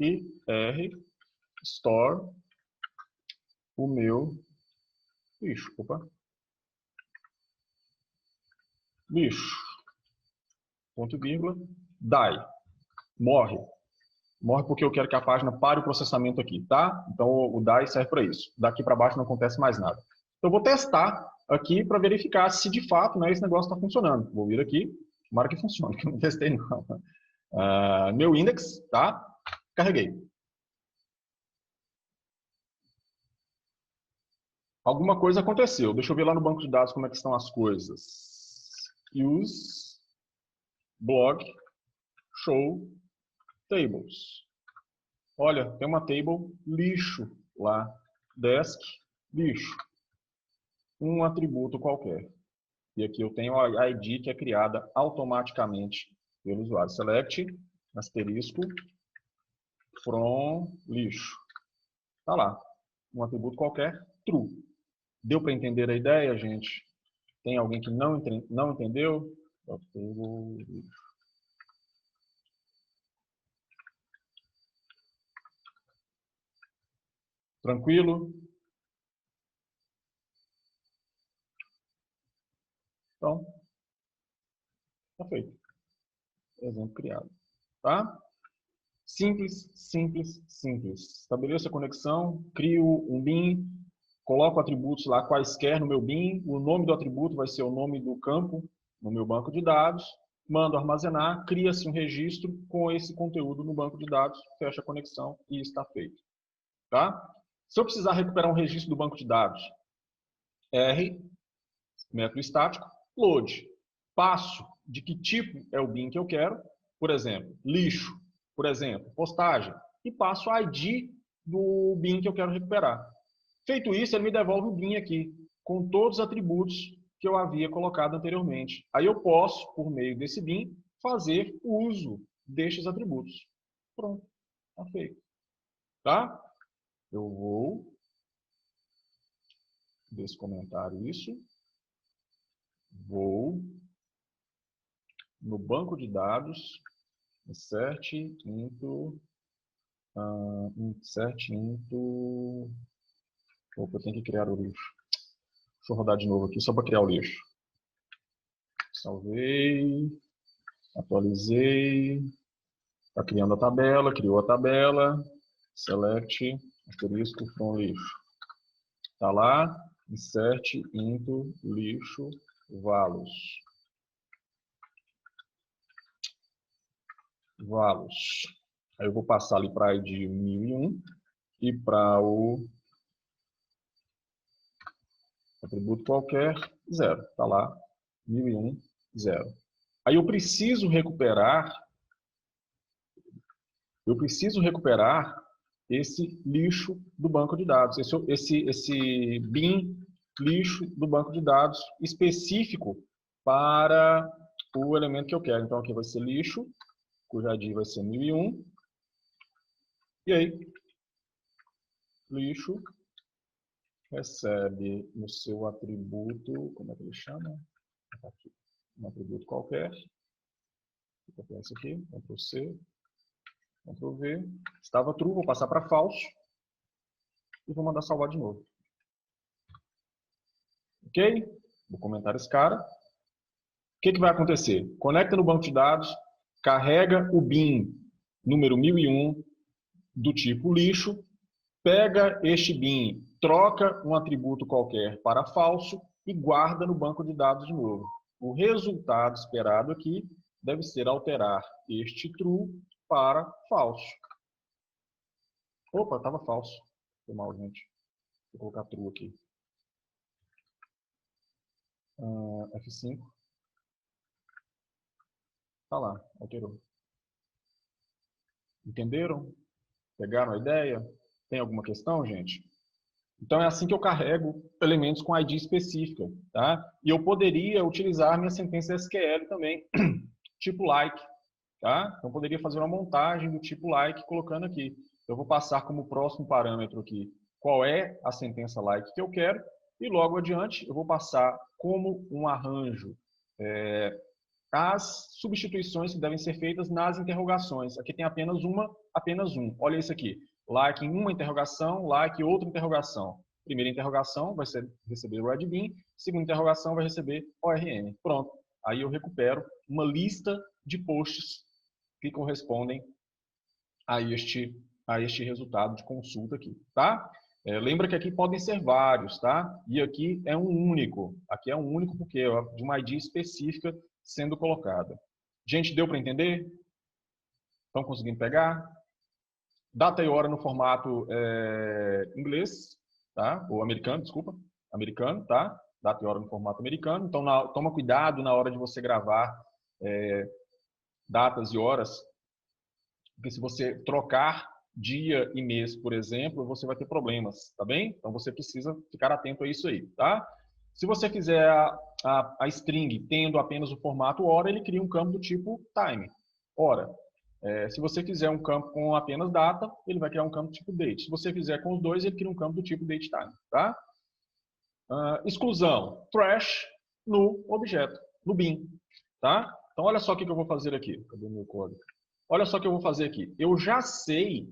E R, store, o meu lixo, opa, lixo, ponto e vírgula, die, morre. Morre porque eu quero que a página pare o processamento aqui, tá? Então o die serve para isso. Daqui para baixo não acontece mais nada. Então eu vou testar aqui para verificar se de fato, né, esse negócio está funcionando. Vou vir aqui, tomara que funcione, que eu não testei não. Meu index, tá? Carreguei. Alguma coisa aconteceu. Deixa eu ver lá no banco de dados como é que estão as coisas. Use, blog, show, tables. Olha, tem uma table lixo lá. Desk, lixo. um atributo qualquer. E aqui eu tenho a ID que é criada automaticamente pelo usuário. Select, asterisco, from lixo. Tá lá. Um atributo qualquer, true. Deu para entender a ideia, gente? Tem alguém que não entendeu? Tranquilo? Então, está feito. Exemplo criado. Tá? Simples, simples, simples. Estabeleço a conexão, crio um bin, coloco atributos lá quaisquer no meu bin, o nome do atributo vai ser o nome do campo no meu banco de dados, mando armazenar, cria-se um registro com esse conteúdo no banco de dados, fecha a conexão e está feito. Tá? Se eu precisar recuperar um registro do banco de dados, R, método estático, load. Passo de que tipo é o bin que eu quero, por exemplo, lixo, por exemplo, postagem, e passo a ID do bin que eu quero recuperar. Feito isso, ele me devolve o bin aqui, com todos os atributos que eu havia colocado anteriormente. Aí eu posso, por meio desse bin, fazer uso destes atributos. Pronto, está feito. Tá? Eu vou descomentar isso. Vou no banco de dados, insert into, opa, eu tenho que criar o lixo. Deixa eu rodar de novo aqui, só para criar o lixo. Salvei, atualizei, está criando a tabela, criou a tabela, select, asterisco, from lixo. Está lá, insert into lixo, valos. Valos. Aí eu vou passar ali para a ID 1001 e para o atributo qualquer, 0. Está lá, 1001, 0. Aí eu preciso recuperar esse lixo do banco de dados, esse bin lixo do banco de dados específico para o elemento que eu quero. Então aqui vai ser lixo, cuja ID vai ser 1001. E aí, lixo recebe no seu atributo, como é que ele chama? Aqui, um atributo qualquer. Vou copiar isso aqui, Ctrl C, Ctrl V. Estava true, vou passar para falso. E vou mandar salvar de novo. Ok? Vou comentar esse cara. O que vai acontecer? Conecta no banco de dados, carrega o bin número 1001 do tipo lixo, pega este bin, troca um atributo qualquer para falso e guarda no banco de dados de novo. O resultado esperado aqui deve ser alterar este true para falso. Opa, estava falso. Foi mal, gente. Vou colocar true aqui. F5. Tá lá, alterou. Entenderam? Pegaram a ideia? Tem alguma questão, gente? Então é assim que eu carrego elementos com ID específica, tá? E eu poderia utilizar minha sentença SQL também, tipo like, tá? Então eu poderia fazer uma montagem do tipo like colocando aqui. Eu vou passar como próximo parâmetro aqui qual é a sentença like que eu quero e logo adiante eu vou passar como um arranjo as substituições que devem ser feitas nas interrogações. Aqui tem apenas um. Olha isso aqui. Like em uma interrogação, like outra interrogação. Primeira interrogação vai receber o redbean, segunda interrogação vai receber ORM. Pronto. Aí eu recupero uma lista de posts que correspondem a este resultado de consulta aqui, tá? Lembra que aqui podem ser vários, tá? E aqui é um único. Aqui é um único porque é de uma ID específica sendo colocada. Gente, deu para entender? Estão conseguindo pegar? Data e hora no formato inglês, tá? Ou americano, desculpa. Americano, tá? Data e hora no formato americano. Então, toma cuidado na hora de você gravar datas e horas, porque se você trocar dia e mês, por exemplo, você vai ter problemas, tá bem? Então, você precisa ficar atento a isso aí, tá? Se você fizer a string tendo apenas o formato hora, ele cria um campo do tipo time, hora. Se você fizer um campo com apenas data, ele vai criar um campo do tipo date. Se você fizer com os dois, ele cria um campo do tipo date time, tá? Exclusão, trash no objeto, no bin, tá? Então, olha só o que eu vou fazer aqui. Cadê o meu código? Olha só o que eu vou fazer aqui. Eu já sei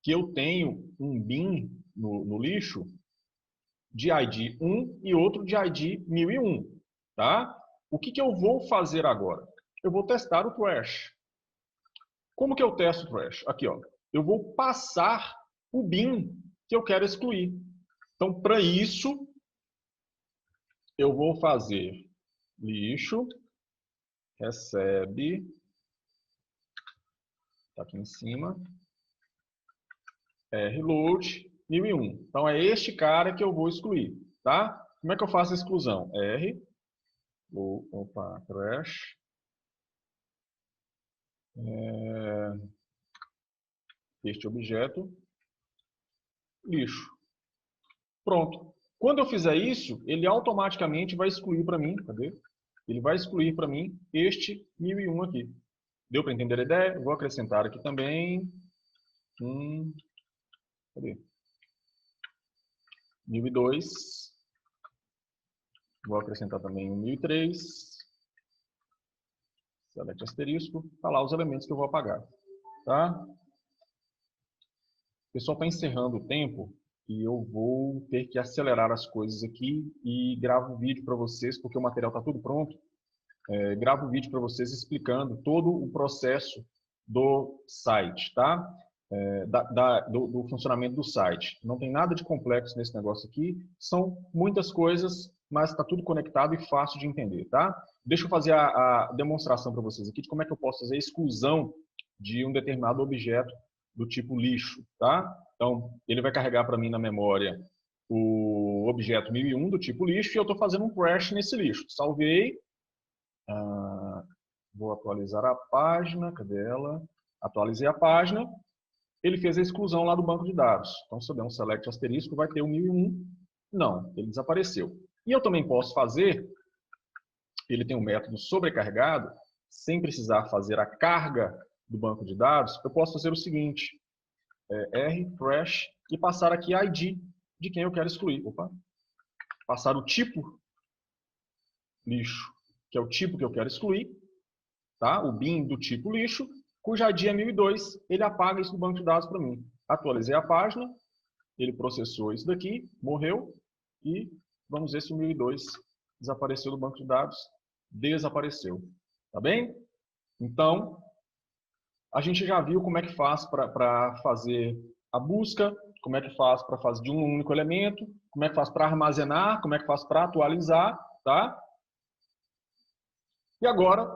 que eu tenho um bin no lixo de ID 1 e outro de ID 1001, tá? O que eu vou fazer agora? Eu vou testar o trash. Como que eu testo o trash? Aqui, ó. Eu vou passar o bin que eu quero excluir. Então, para isso, eu vou fazer lixo, recebe, tá aqui em cima, rload 1001. Então, é este cara que eu vou excluir, tá? Como é que eu faço a exclusão? trash, este objeto, lixo. Pronto. Quando eu fizer isso, ele automaticamente vai excluir para mim, cadê? Ele vai excluir para mim este 1001 aqui. Deu para entender a ideia? Eu vou acrescentar aqui também cadê? 1002. Vou acrescentar também um 1003. Select asterisco. Tá lá os elementos que eu vou apagar. Tá? O pessoal está encerrando o tempo e eu vou ter que acelerar as coisas aqui e gravo um vídeo para vocês, porque o material está tudo pronto. Gravo um vídeo para vocês explicando todo o processo do site, tá? Do funcionamento do site. Não tem nada de complexo nesse negócio aqui, são muitas coisas, mas está tudo conectado e fácil de entender, tá? Deixa eu fazer a demonstração para vocês aqui de como é que eu posso fazer a exclusão de um determinado objeto do tipo lixo, tá? Então, ele vai carregar para mim na memória o objeto 1001 do tipo lixo e eu estou fazendo um crash nesse lixo. Salvei. Vou atualizar a página, cadê ela? Atualizei a página, ele fez a exclusão lá do banco de dados. Então, se eu der um select asterisco, vai ter o 1001. Não, ele desapareceu. E eu também posso fazer, ele tem um método sobrecarregado, sem precisar fazer a carga do banco de dados, eu posso fazer o seguinte, trash e passar aqui a ID de quem eu quero excluir. Opa. Passar o tipo lixo, que é o tipo que eu quero excluir, tá? O bin do tipo lixo, cuja ID é 1002, ele apaga isso do banco de dados para mim. Atualizei a página, ele processou isso daqui, morreu, e vamos ver se o 1002 desapareceu do banco de dados. Desapareceu. Tá bem? Então, a gente já viu como é que faz para fazer a busca, como é que faz para fazer de um único elemento, como é que faz para armazenar, como é que faz para atualizar, tá? E agora,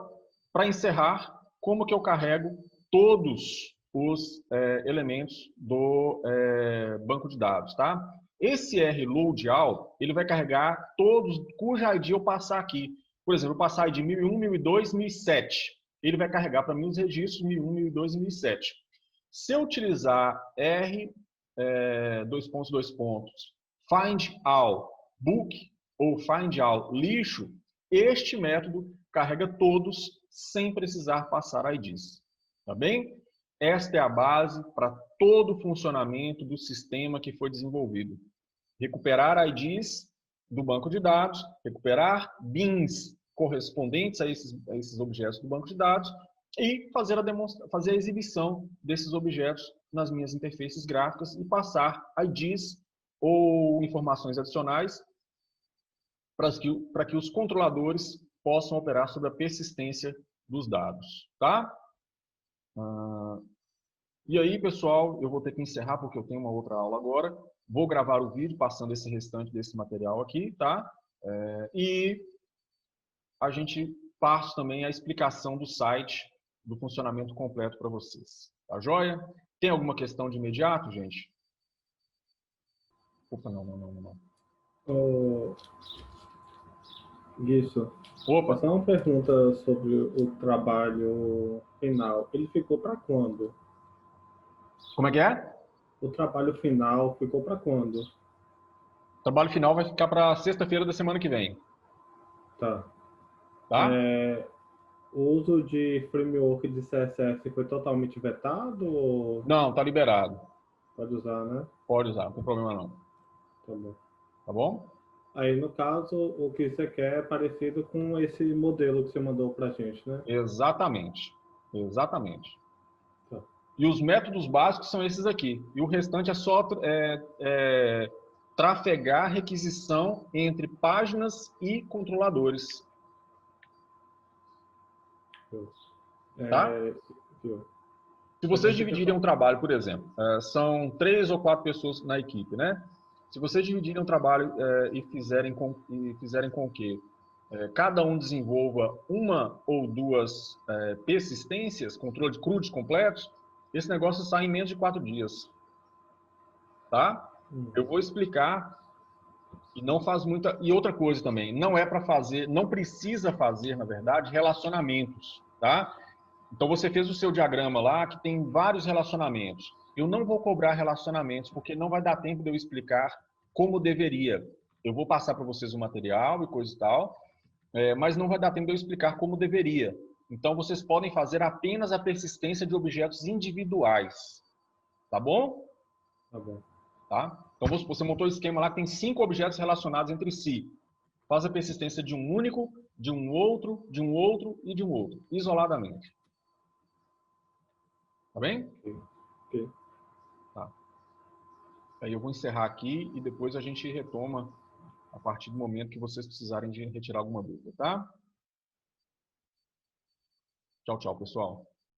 para encerrar, como que eu carrego todos os elementos do banco de dados, tá? Esse rload_all, ele vai carregar todos cuja ID eu passar aqui. Por exemplo, eu passar ID 1001, 1002, 1007. Ele vai carregar para mim os registros 1001, 1002 e 1007. Se eu utilizar find all book ou find all lixo, este método carrega todos sem precisar passar IDs. Tá bem? Esta é a base para todo o funcionamento do sistema que foi desenvolvido. Recuperar IDs do banco de dados, recuperar bins correspondentes a esses objetos do banco de dados e fazer a exibição desses objetos nas minhas interfaces gráficas e passar IDs ou informações adicionais para que os controladores possam operar sobre a persistência dos dados, tá? E aí, pessoal, eu vou ter que encerrar porque eu tenho uma outra aula agora. Vou gravar o vídeo passando esse restante desse material aqui, tá? E a gente passa também a explicação do site, do funcionamento completo para vocês. Tá joia? Tem alguma questão de imediato, gente? Opa, não. Isso. Opa. Só uma pergunta sobre o trabalho final. Ele ficou para quando? Como é que é? O trabalho final ficou para quando? trabalho final vai ficar para sexta-feira da semana que vem. Tá. Tá? O uso de framework de CSS foi totalmente vetado ou Não, tá liberado. pode usar, né? Pode usar, não tem problema não. Tá bom. Tá bom? Aí, no caso, o que você quer é parecido com esse modelo que você mandou pra gente, né? Exatamente. Exatamente. Tá. E os métodos básicos são esses aqui. E o restante é só trafegar requisição entre páginas e controladores. Tá? Viu? Se vocês dividirem um trabalho, por exemplo, são 3 ou 4 pessoas na equipe, né? Se vocês dividirem um trabalho e fizerem com que cada um desenvolva uma ou duas persistências, controle de CRUD completos, esse negócio sai em menos de 4 dias. Tá? Eu vou explicar e não faz muita... E outra coisa também, não é para fazer, não precisa fazer, na verdade, relacionamentos, tá? Então você fez o seu diagrama lá que tem vários relacionamentos. Eu não vou cobrar relacionamentos porque não vai dar tempo de eu explicar como deveria. Eu vou passar para vocês o material e coisa e tal, mas não vai dar tempo de eu explicar como deveria. Então vocês podem fazer apenas a persistência de objetos individuais. Tá bom? Tá bom. Tá? Então você montou o esquema lá que tem 5 objetos relacionados entre si. Faz a persistência de um único, de um outro e de um outro, isoladamente. Tá bem? Ok. Tá. Aí eu vou encerrar aqui e depois a gente retoma a partir do momento que vocês precisarem de retirar alguma dúvida, tá? Tchau, tchau, pessoal.